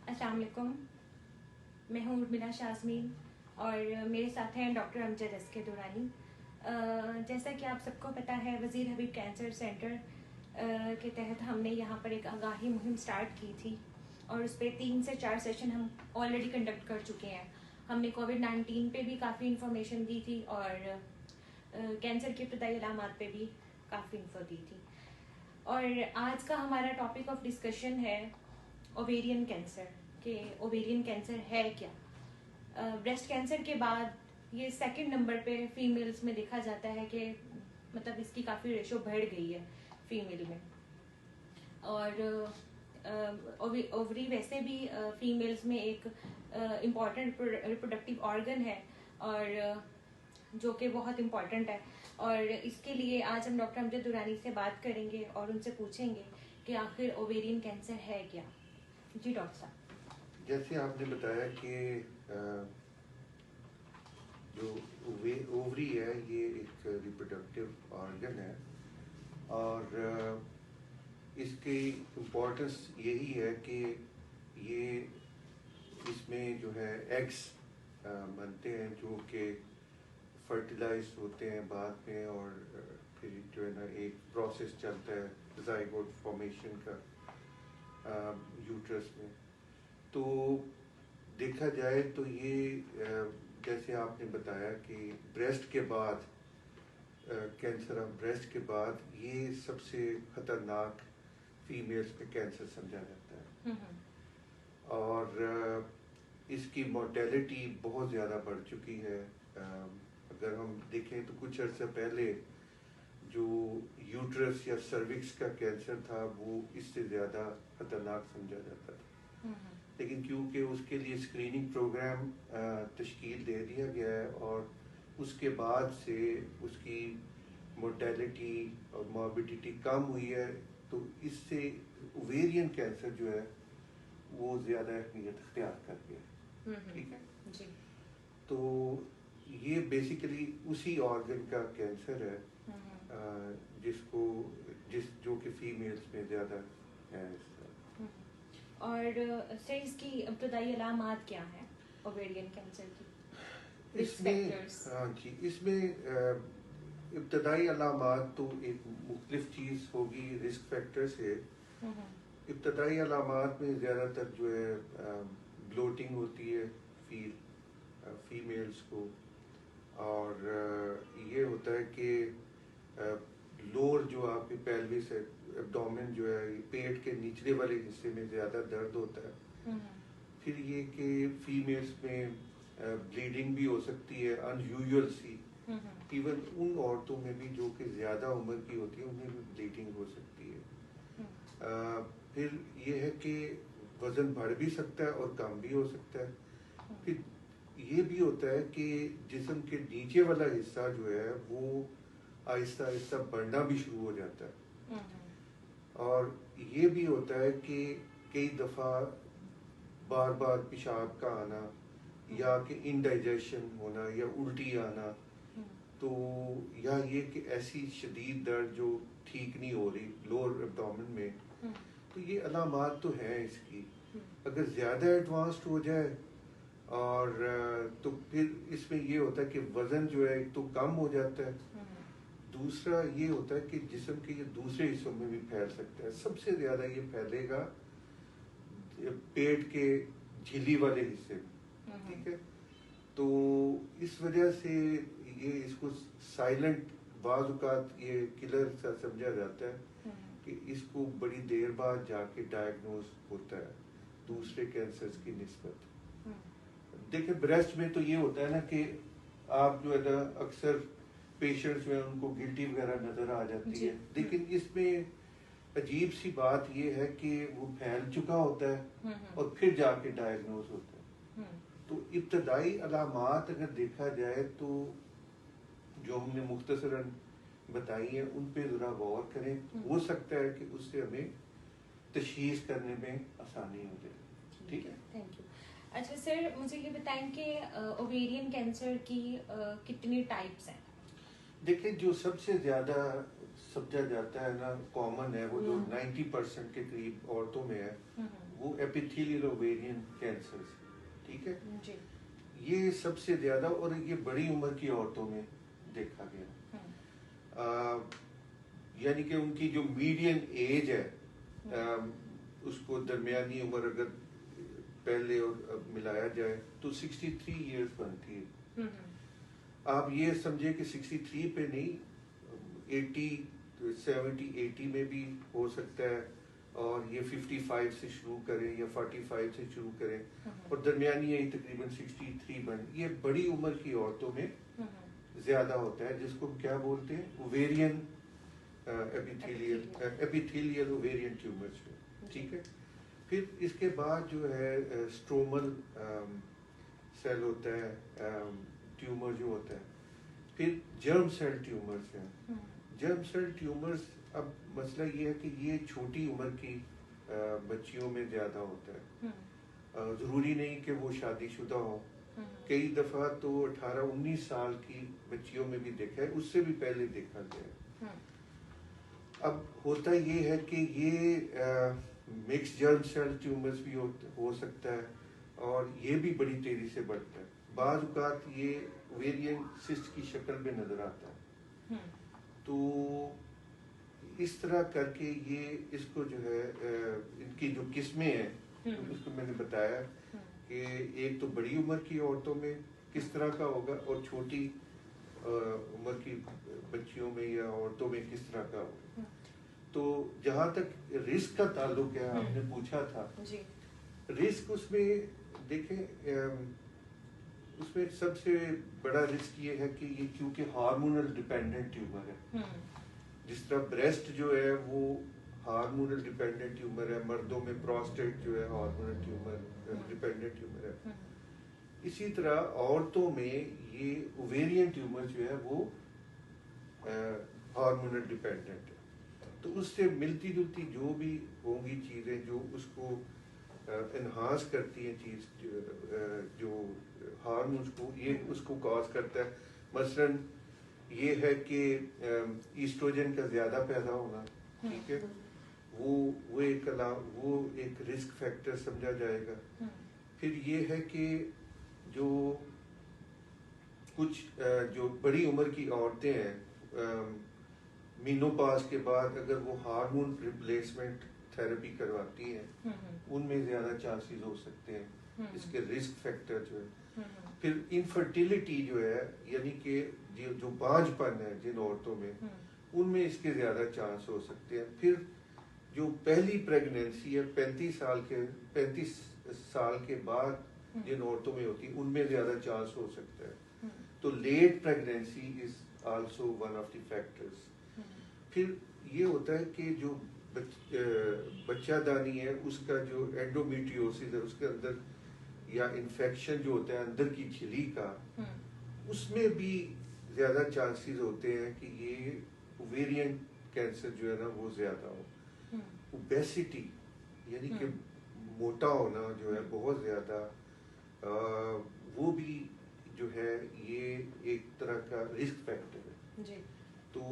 अस्सलाम वालेकुम, मैं हूँ उर्मिला शाज़मीन और मेरे साथ हैं डॉक्टर अमजद एसके दुरानी। जैसा कि आप सबको पता है, वज़ीर हबीब कैंसर सेंटर के तहत हमने यहाँ पर एक आगाही मुहिम स्टार्ट की थी और उस पर 3 से 4 सेशन हम ऑलरेडी कंडक्ट कर चुके हैं। हमने कोविड-19 पे भी काफ़ी इन्फॉर्मेशन दी थी और कैंसर के इब्तदाई अलामात पे भी काफ़ी इन्फो दी थी। और आज का हमारा टॉपिक ऑफ डिस्कशन है ओवेरियन कैंसर। कि ओवेरियन कैंसर है क्या। ब्रेस्ट कैंसर के बाद ये सेकंड नंबर पे फीमेल्स में देखा जाता है कि मतलब इसकी काफ़ी रेशो बढ़ गई है फीमेल में। और ओवरी वैसे भी फीमेल्स में एक इम्पॉर्टेंट रिप्रोडक्टिव ऑर्गन है और जो कि बहुत इम्पॉर्टेंट है। और इसके लिए आज हम डॉक्टर अमजद दुरानी से बात करेंगे और उनसे पूछेंगे कि आखिर ओवेरियन कैंसर है क्या। जी डॉक्टर साहब। जैसे आपने बताया कि जो ओवरी है ये एक रिप्रोडक्टिव ऑर्गन है और इसकी इम्पोर्टेंस यही है कि ये इसमें जो है एग्स बनते हैं जो कि फर्टिलाइज होते हैं बाद में और फिर जो है ना एक प्रोसेस चलता है ज़ाइगोट फॉर्मेशन का यूट्रस में। तो देखा जाए तो ये जैसे आपने बताया कि ब्रेस्ट के बाद कैंसर ऑफ ब्रेस्ट के बाद ये सबसे खतरनाक फीमेल्स पे कैंसर समझा जाता है और इसकी मोर्टेलिटी बहुत ज़्यादा बढ़ चुकी है। अगर हम देखें तो कुछ अर्से पहले जो यूट्रस या सर्विक्स का कैंसर था वो इससे ज़्यादा खतरनाक समझा जाता था, लेकिन क्योंकि उसके लिए स्क्रीनिंग प्रोग्राम तश्कील दे दिया गया है और उसके बाद से उसकी मोर्टेलिटी और मॉर्बिडिटी कम हुई है, तो इससे ओवेरियन कैंसर जो है वो ज़्यादा अहमियत इख्तियार कर गया। ठीक है जी। तो ये बेसिकली उसी ऑर्गन का कैंसर है जो कि फीमेल्स में ज़्यादा है। और सर इसकी इब्तदाई अलामात क्या है ओवेरियन कैंसर की? इसमें इब्तदाई अलामात तो एक मुख्तलिफ चीज़ होगी रिस्क फैक्टर से। इब्तदाई अलामात में ज़्यादातर जो है ब्लोटिंग होती है फीमेल्स को और ये होता है कि लोअर जो आपकी पेल्विस है एब्डोमेन जो है पेट के निचले वाले हिस्से में ज़्यादा दर्द होता है। फिर ये कि फीमेल्स में ब्लीडिंग भी हो सकती है अनयूजुअल सी। इवन उन औरतों में भी जो कि ज़्यादा उम्र की होती है उनमें भी ब्लीडिंग हो सकती है। फिर ये है कि वज़न बढ़ भी सकता है और कम भी हो सकता है। फिर ये भी होता है कि जिस्म के नीचे वाला हिस्सा जो है वो आहिस्ता आहिस्ता बढ़ना भी शुरू हो जाता है। और ये भी होता है कि कई दफ़ा बार बार पेशाब का आना या कि इनडाइजेशन होना या उल्टी आना, तो या ये कि ऐसी शदीद दर्द जो ठीक नहीं हो रही लोअर एब्डोमेन में, तो ये अलामात तो हैं इसकी। अगर ज़्यादा एडवांस्ड हो जाए और तो फिर इसमें ये होता है कि वज़न जो है एक तो कम हो जाता है, दूसरा ये होता है कि जिस्म के ये दूसरे हिस्सों में भी फैल सकता है। सबसे ज़्यादा ये फैलेगा पेट के झिल्ली वाले हिस्से में। ठीक है, तो इस वजह से ये इसको साइलेंट बाज़ ये किलर सा समझा जाता है कि इसको बड़ी देर बाद जाके डायग्नोज होता है दूसरे कैंसर्स की निस्बत। देखिए ब्रेस्ट में तो ये होता है ना कि आप जो है ना अक्सर पेशेंट्स में उनको गिल्टी वगैरह नजर आ जाती है, लेकिन इसमें अजीब सी बात ये है कि वो फैल चुका होता है और फिर जाके डायग्नोज होता है। तो इब्तदाई अलामात अगर देखा जाए तो जो हमने मुख्तसरन बताई है उन पे ज़रा गौर करें। हो सकता है कि उससे हमें तशखीस करने में आसानी हो जाए। ठीक है, थैंक यू। अच्छा सर, मुझे ये बताएं कि ओवेरियन कैंसर की कितनी टाइप्स हैं? देखिए जो सबसे ज़्यादा समझा जाता है ना, कॉमन है, वो जो 90% के करीब औरतों में है, वो एपिथेलियल ओवेरियन कैंसर, ठीक है जी। ये सबसे ज्यादा, और ये बड़ी उम्र की औरतों में देखा गया। यानी कि उनकी जो मीडियन एज है, उसको दरमियानी उम्र अगर पहले और अब मिलाया जाए तो 63 इयर्स बनती है। आप ये समझे कि 63 पे नहीं, 80, 70, 80 में भी हो सकता है, और ये 55 से शुरू करें या 45 से शुरू करें, और दरमियानी यही तकरीबन 63 बन, ये बड़ी उम्र की औरतों में ज्यादा होता है, जिसको हम क्या बोलते हैं, ओवेरियन एपिथेलियल ओवेरियन ट्यूमर्स, ठीक है। फिर इसके बाद जो है स्ट्रोमल सेल होता है, ट्यूमर जो होता है। फिर जर्म सेल ट्यूमर्स हैं। जर्म सेल ट्यूमर्स, अब मसला ये है कि ये छोटी उम्र की बच्चियों में ज्यादा होता है। जरूरी नहीं कि वो शादीशुदा हो, कई दफा तो 18-19 साल की बच्चियों में भी देखा है, उससे भी पहले देखा गया है। अब होता ये है कि ये मिक्स जर्म सेल ट्यूमर्स भी हो सकता है, और ये भी बड़ी तेजी से बढ़ता है। बाज़ औक़ात ये ओवेरियन सिस्ट की शक्ल में नजर आता है। तो इस तरह करके ये इसको जो है इनकी जो किस्में हैं, उसको मैंने बताया कि एक तो बड़ी उम्र की औरतों में किस तरह का होगा, और छोटी उम्र की बच्चियों में या औरतों में किस तरह का होगा। तो जहाँ तक रिस्क का ताल्लुक है, आपने पूछा था जी। रिस्क, उसमें देखें, उसमें सबसे बड़ा रिस्क ये है कि ये क्योंकि हार्मोनल डिपेंडेंट ट्यूमर है। जिस तरह ब्रेस्ट जो है वो हार्मोनल डिपेंडेंट ट्यूमर है, मर्दों में प्रोस्टेट जो है हार्मोनल ट्यूमर डिपेंडेंट ट्यूमर है, इसी तरह औरतों में ये ओवेरियन ट्यूमर जो है वो हार्मोनल डिपेंडेंट है। तो उससे मिलती जुलती जो भी होंगी चीज़ें जो उसको एनहांस करती हैं, चीज़ जो हार्मोन्स को ये उसको कॉज करता है। मसलन ये है कि ईस्ट्रोजन का ज़्यादा पैदा होना, ठीक है, वो एक रिस्क फैक्टर समझा जाएगा। फिर ये है कि जो कुछ जो बड़ी उम्र की औरतें हैं, मीनोपाज के बाद अगर वो हार्मोन रिप्लेसमेंट थेरेपी करवाती हैं, उनमें ज़्यादा चांसेस हो सकते हैं, इसके रिस्क फैक्टर जो है। फिर इनफर्टिलिटी जो है, यानी कि जो बांझपन है जिन औरतों में, उनमें इसके ज़्यादा चांस हो सकते हैं। फिर जो पहली प्रेगनेंसी है 35 साल के बाद जिन औरतों में होती है, उनमें ज़्यादा चांस हो सकता है। तो late pregnancy is also one of the factors. फिर ये होता है कि जो बच्चादानी है, उसका जो एंडोमेट्रियोसिस है, उसके अंदर या इन्फेक्शन जो होता है अंदर की झिल्ली का, उसमें भी ज़्यादा चांसेस होते हैं कि ये ओवेरियन कैंसर जो है ना वो ज़्यादा हो। ओबेसिटी यानी कि मोटा होना जो है बहुत ज़्यादा, वो भी जो है ये एक तरह का रिस्क फैक्टर है जी। तो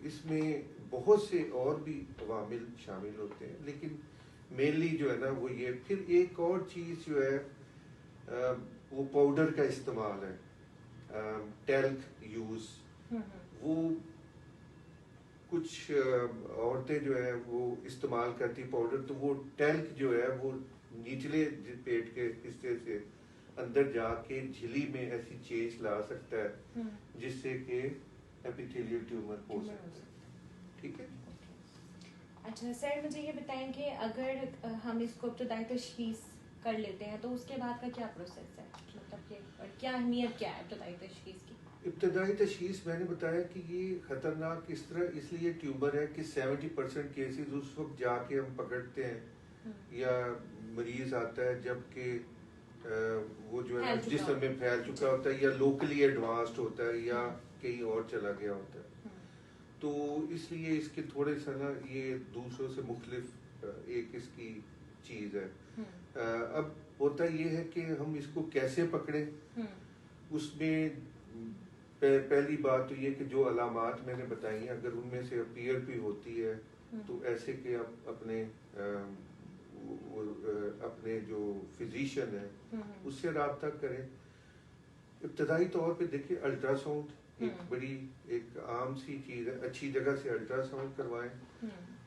इसमें बहुत से और भी अवामिल शामिल होते हैं, लेकिन मेनली जो है ना वो ये। फिर एक और चीज़ जो है वो पाउडर का इस्तेमाल है, टेल्क यूज़। वो कुछ औरतें जो है वो इस्तेमाल करती पाउडर, तो वो टेल्क जो है वो निचले पेट के हिस्से से अंदर जाके झिल्ली में ऐसी चेंज ला सकता है जिससे कि एपिथेलियल ट्यूमर हो सकता है। ठीक है। अच्छा सर, मुझे ये बताएं कि अगर हम इसको इब्तदाई तशखीस कर लेते हैं तो उसके बाद का क्या प्रोसेस है, मतलब कि और क्या अहमियत क्या है इब्तदाई तशखीस की? इब्तदाई तशखीस मैंने बताया कि ये खतरनाक इस तरह इसलिए ट्यूमर है कि 70% केसेस उस वक्त जाके हम पकड़ते हैं या मरीज आता है जबकि वो जो है जिस्म में फैल चुका होता है या लोकली एडवांस्ड होता है या कहीं और चला गया होता है। तो इसलिए इसके थोड़े सा ना ये दूसरों से मुख्तलिफ एक इसकी चीज़ है। अब होता ये है कि हम इसको कैसे पकड़ें, उसमें पहली बात तो ये कि जो अलामात मैंने बताई हैं अगर उनमें से अपीयर भी होती है तो ऐसे कि आप अपने जो फिजिशियन है उससे रब्ता करें। इब्तदाई तौर पे देखिए अल्ट्रासाउंड एक बड़ी एक आम सी चीज़ है, अच्छी जगह से अल्ट्रासाउंड करवाएं,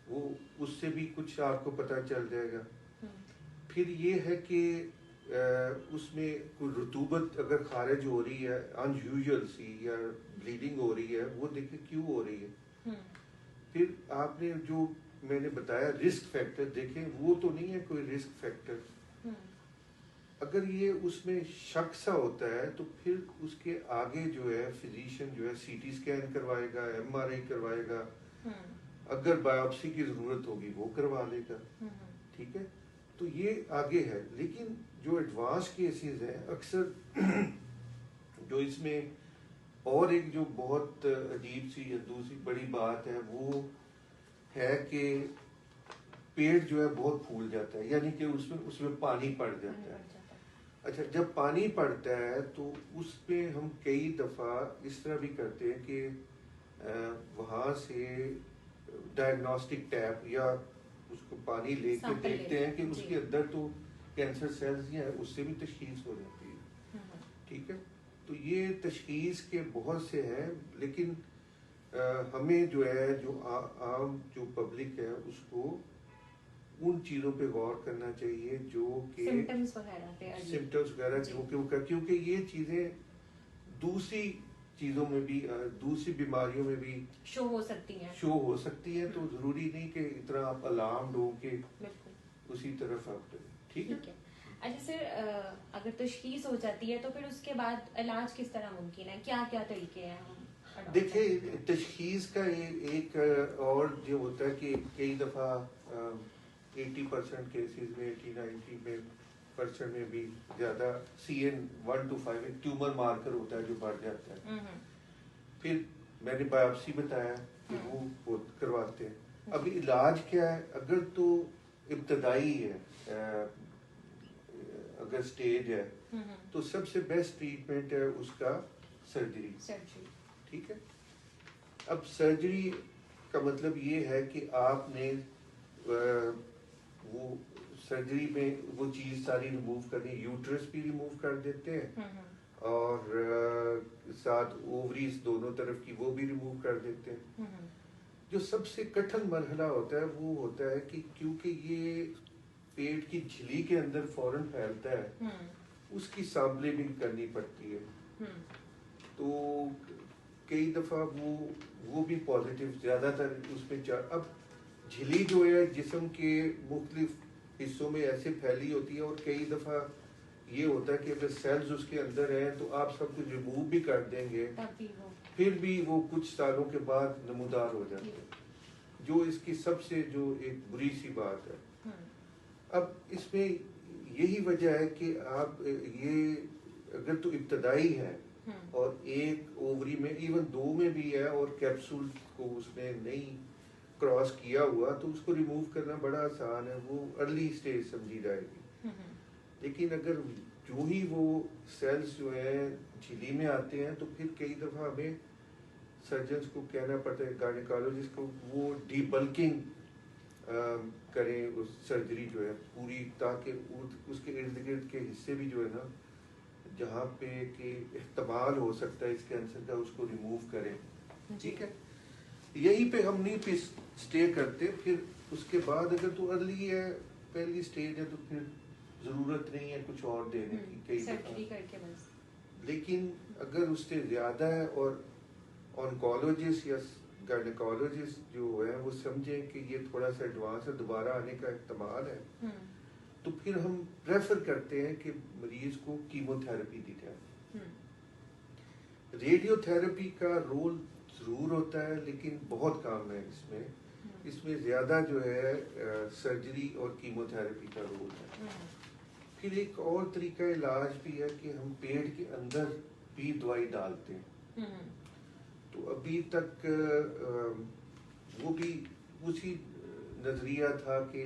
वो उससे भी कुछ आपको पता चल जाएगा। फिर ये है कि उसमें कोई रुतूबत अगर खारिज हो रही है अनयूजुअल सी या ब्लीडिंग हो रही है वो देखिए क्यों हो रही है। फिर आपने जो मैंने बताया रिस्क फैक्टर देखें, वो तो नहीं है कोई रिस्क फैक्टर। अगर ये उसमें शक सा होता है तो फिर उसके आगे जो है फिजिशियन जो है सीटी स्कैन करवाएगा, एमआरआई करवाएगा, अगर बायोप्सी की जरूरत होगी वो करवा लेगा। ठीक है, तो ये आगे है। लेकिन जो एडवांस केसेस हैं अक्सर जो इसमें और एक जो बहुत अजीब सी या दूसरी बड़ी बात है वो है कि पेट जो है बहुत फूल जाता है, यानी कि उसमें पानी पड़ जाता है। अच्छा, जब पानी पड़ता है तो उसमें हम कई दफ़ा इस तरह भी करते हैं कि वहाँ से डायग्नोस्टिक टैप या उसको पानी लेके देखते हैं कि उसके अंदर तो कैंसर सेल्स ही हैं, उससे भी तशखीस हो जाती है। ठीक है, तो ये तशखीस के बहुत से हैं, लेकिन हमें जो है जो आम जो पब्लिक है उसको उन चीज़ों पे गौर करना चाहिए जो कि सिम्टम्स वगैरह क्योंकि ये चीज़ें दूसरी चीज़ों में भी दूसरी बीमारियों में भी शो हो सकती है। तो ज़रूरी नहीं कि इतना आप अलार्म्ड हो के उसी तरफ आप ठीक है। अच्छा सर, अगर तशखीस हो जाती है तो फिर उसके बाद इलाज किस तरह मुमकिन है, क्या क्या तरीके हैं? हम देखिए तशखीस का एक और जो होता है कि कई दफ़ा 80% केसेस में 80-90% में भी ज़्यादा CN1 to 5 एक ट्यूमर मार्कर होता है जो बढ़ जाता है। फिर मैंने बायोप्सी बताया कि वो करवाते हैं। अभी इलाज क्या है, अगर तो इब्तदाई है अगर स्टेज है तो सबसे बेस्ट ट्रीटमेंट है उसका सर्जरी। ठीक है, अब सर्जरी का मतलब ये है कि आपने वो सर्जरी में वो चीज़ सारी रिमूव करनी, यूट्रस भी रिमूव कर देते हैं और साथ ओवरीज दोनों तरफ की वो भी रिमूव कर देते हैं। जो सबसे कठिन मरहला होता है वो होता है कि क्योंकि ये पेट की झिल्ली के अंदर फौरन फैलता है, उसकी सैंपलिंग करनी पड़ती है। तो कई दफ़ा वो भी पॉजिटिव ज़्यादातर उसमें अब झिल्ली जो है जिस्म के मुख्तलिफ हिस्सों में ऐसे फैली होती है और कई दफ़ा ये होता है कि अगर सेल्स उसके अंदर हैं तो आप सब कुछ रिमूव भी कर देंगे फिर भी वो कुछ सालों के बाद नमूदार हो जाता है, जो इसकी सबसे जो एक बुरी सी बात है। अब इसमें यही वजह है कि आप ये अगर तो इब्तदाई है और एक ओवरी में इवन 2 में भी है और कैप्सूल को उसने नहीं क्रॉस किया हुआ तो उसको रिमूव करना बड़ा आसान है, वो अर्ली स्टेज समझी जाएगी। लेकिन अगर जो ही वो सेल्स जो है झिल्ली में आते हैं तो फिर कई दफ़ा हमें सर्जन्स को कहना पड़ता है, गायनेकोलॉजिस्ट को, वो डीबल्किंग करें उस सर्जरी जो है पूरी, ताकि उसके इर्द गिर्द के हिस्से भी जो है ना जहाँ पे कि इस्तेमाल हो सकता है इस कैंसर का उसको रिमूव करें। ठीक है, यहीं पे हम नहीं पे स्टे करते, फिर उसके बाद अगर तो अर्ली है पहली स्टेज है तो फिर ज़रूरत नहीं है कुछ और देने की कई सर्जरी करके बस। लेकिन अगर उससे ज़्यादा है और ऑन्कोलॉजिस्ट या गायनेकोलॉजिस्ट जो है वो समझें कि ये थोड़ा सा एडवांस है, दोबारा आने का एहतमाल है, तो फिर हम प्रेफर करते हैं कि मरीज को कीमोथेरेपी दी जाए। रेडियोथेरेपी का रोल ज़रूर होता है लेकिन बहुत काम है इसमें ज़्यादा जो है सर्जरी और कीमोथेरेपी का रोल है। फिर एक और तरीका इलाज भी है कि हम पेट के अंदर भी दवाई डालते हैं। तो अभी तक वो भी उसी नज़रिया था कि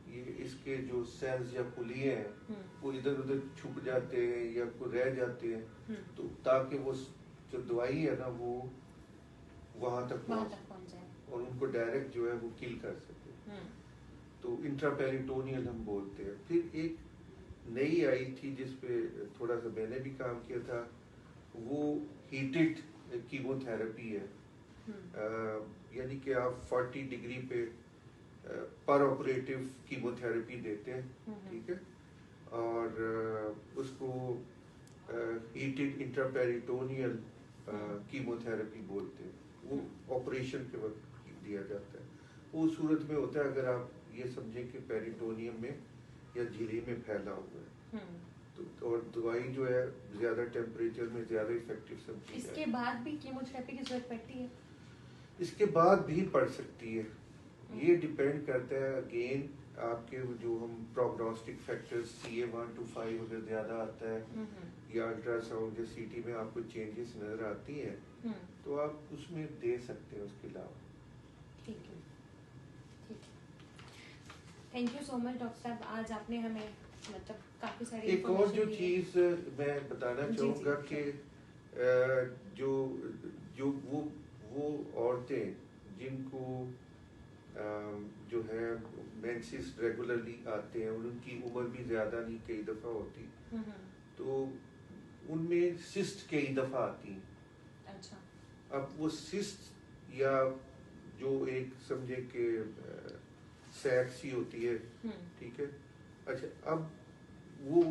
ये इसके जो सेल्स या पुलिये हैं वो इधर उधर छुप जाते हैं या रह जाते हैं, तो ताकि वो जो दवाई है ना वो वहां तक पहुंच जाए और उनको डायरेक्ट जो है वो किल कर सके। तो इंट्रापेरिटोनियल हम बोलते हैं। फिर एक नई आई थी जिसपे थोड़ा सा मैंने भी काम किया था, वो हीटेड कीमोथेरेपी है। यानी कि आप 40 डिग्री पे पर ऑपरेटिव कीमोथेरेपी देते हैं, ठीक है, और उसको हीटेड इंट्रापेरिटोनियल कीमोथेरेपी बोलते हैं। वो ऑपरेशन के वक्त दिया जाता है। वो सूरत में होता है अगर आप ये समझें कि पेरिटोनियम में या झिल्ली में फैला हुआ है, तो और दवाई जो है ज्यादा टेम्परेचर में ज्यादा इफेक्टिव समझी है। इसके बाद भी कीमोथेरेपी की जरूरत पड़ती है? इसके बाद भी पड़ सकती है। ये डिपेंड करता है अगेन आपके जो हम प्रोग्नोस्टिक फैक्टर्स CA125 अगर ज्यादा आता है या अल्ट्रासाउंड या सीटी में आपको चेंजेस नजर आती हैं तो आप उसमें दे सकते हैं उसके अलावा। ठीक है, ठीक है। Thank you so much doctor साहब, आज आपने हमें मतलब काफी सारी एक और जो चीज मैं बताना चाहूँगा कि जो जो वो औरतें जिनको जो है मेंसेस रेगुलरली आते हैं और उनकी उम्र भी ज्यादा नहीं कई दफा होती, तो उनमें सिस्ट कई दफा आती हैं। अच्छा। अब वो सिस्ट या जो एक समझे कि सैक सी होती है, ठीक है, अच्छा, अब वो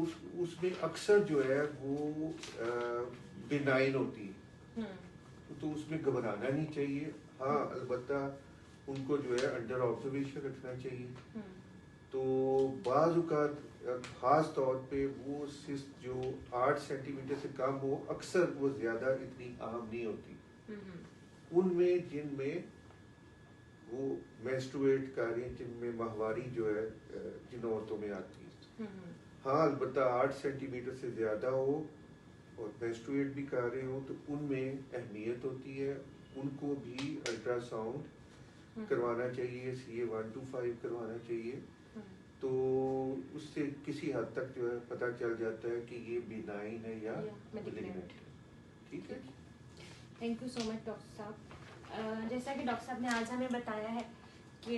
उसमें अक्सर जो है वो बिनाइन होती है, तो उसमें घबराना नहीं चाहिए। हाँ, अलबत्ता उनको जो है अंडर ऑब्जर्वेशन रखना चाहिए। तो बाज़ औक़ात खास तौर पे वो सिस्ट जो 8 सेंटीमीटर से कम हो, अक्सर वो ज्यादा इतनी आम नहीं होती। उनमें जिनमें वो मेंस्ट्रुएट कर रही हैं, जिनमें माहवारी जो है जिन औरतों में आती है, हाँ, अलबत्ता 8 सेंटीमीटर से ज्यादा हो और मेंस्ट्रुएट भी कर रहे हो तो उनमें अहमियत होती है, उनको भी अल्ट्रासाउंड करवाना चाहिए, CA125 करवाना चाहिए। तो उससे किसी हद तक जो है पता चल जाता है कि ये बिनाइन है या मैलिग्नेंट है। ठीक है, thank you so much doctor साहब। जैसा कि डॉक्टर साहब ने आज हमें बताया है कि